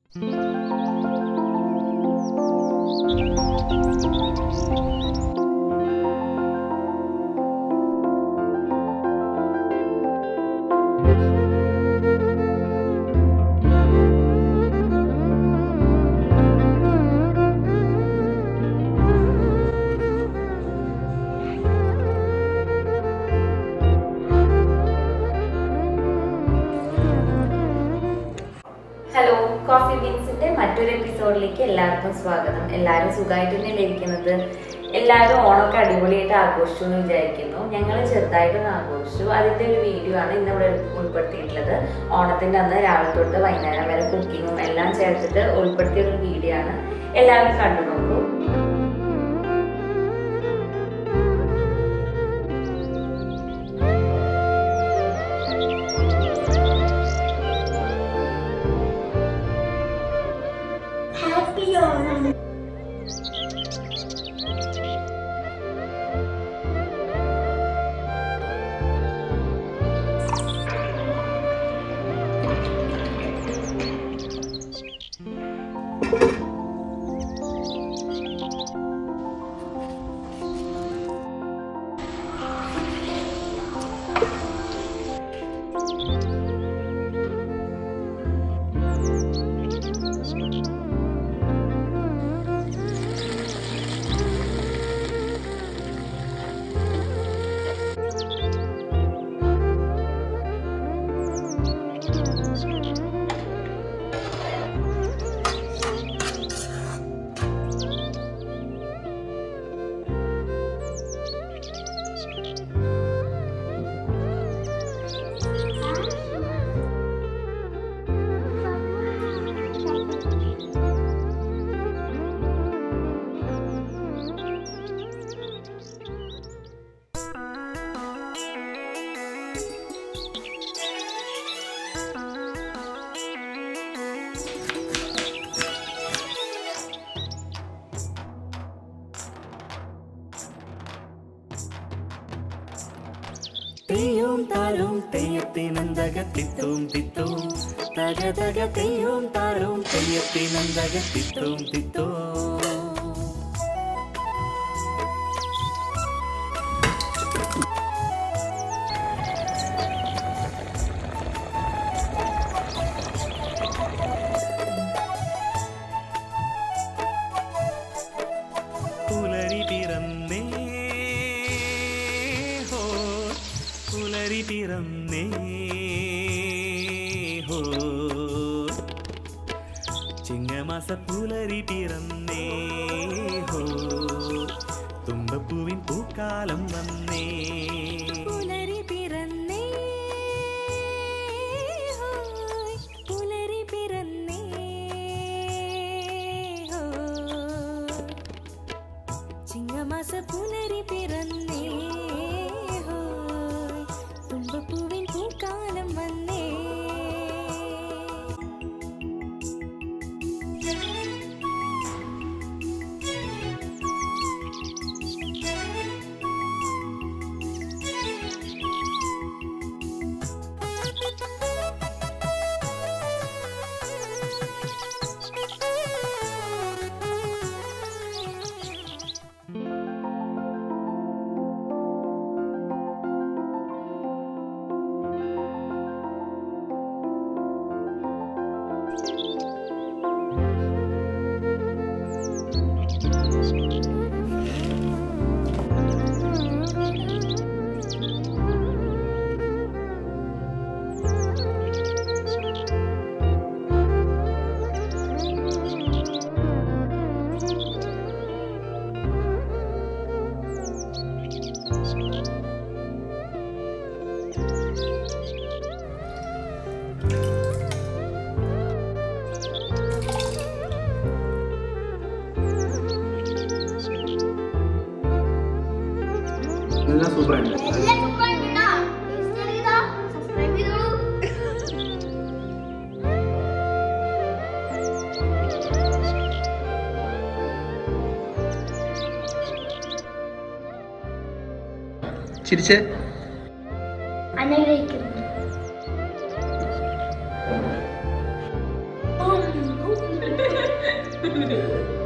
Hello, coffee ബീൻസിന്റെ മറ്റൊരു എപ്പിസോഡിലേക്ക് എല്ലാവർക്കും സ്വാഗതം. എല്ലാവരും സുഖമായിട്ട് തന്നെയല്ലേ ഇരിക്കുന്നത്? എല്ലാവരും ഓണമൊക്കെ അടിപൊളിയായിട്ട് ആഘോഷിച്ചു എന്ന് വിചാരിക്കുന്നു. ഞങ്ങൾ ചെറുതായിട്ടൊന്ന് ആഘോഷിച്ചു. അതിൻ്റെ ഒരു വീഡിയോ ആണ് ഇന്ന് ഇവിടെ ഉൾപ്പെടുത്തിയിട്ടുള്ളത്. ഓണത്തിൻ്റെ അന്ന് രാവിലെ തൊട്ട് വൈകുന്നേരം വരെ കുക്കിങ്ങും എല്ലാം ചേർത്തിട്ട് ഉൾപ്പെടുത്തിയ ഒരു വീഡിയോ ആണ്. എല്ലാവരും കണ്ടു നോക്കൂ. തെയ്യോം താരോം തെയ്യത്തിനന്തക തിത്തോം തിത്തോം തക തക തെയ്യോം താരോം തെയ്യത്തിനന്തക തിത്തോം തിത്തോം. പുലരി പിറന്നേ പുലരി പിറന്നേ ഹോ, ചിങ്ങമാസ പുലരി പിറന്നേ ഹോ, തുമ്പപ്പൂവിൻ പൂക്കാലം വന്നേ. പുലരി പിറന്നേ ഹോയ്, പുലരി പിറന്നേ ഹോയ്, ചിങ്ങമാസ പുലരി പിറന്നേ ഹോയ്, തുമ്പപ്പൂവിൻ പൂക്കാലം വന്നേ. എല്ലാം സൂപ്പറായിട്ട് ചിരിച്ച് അനുഗ്രഹിക്കുന്നു. കേട്ടോ.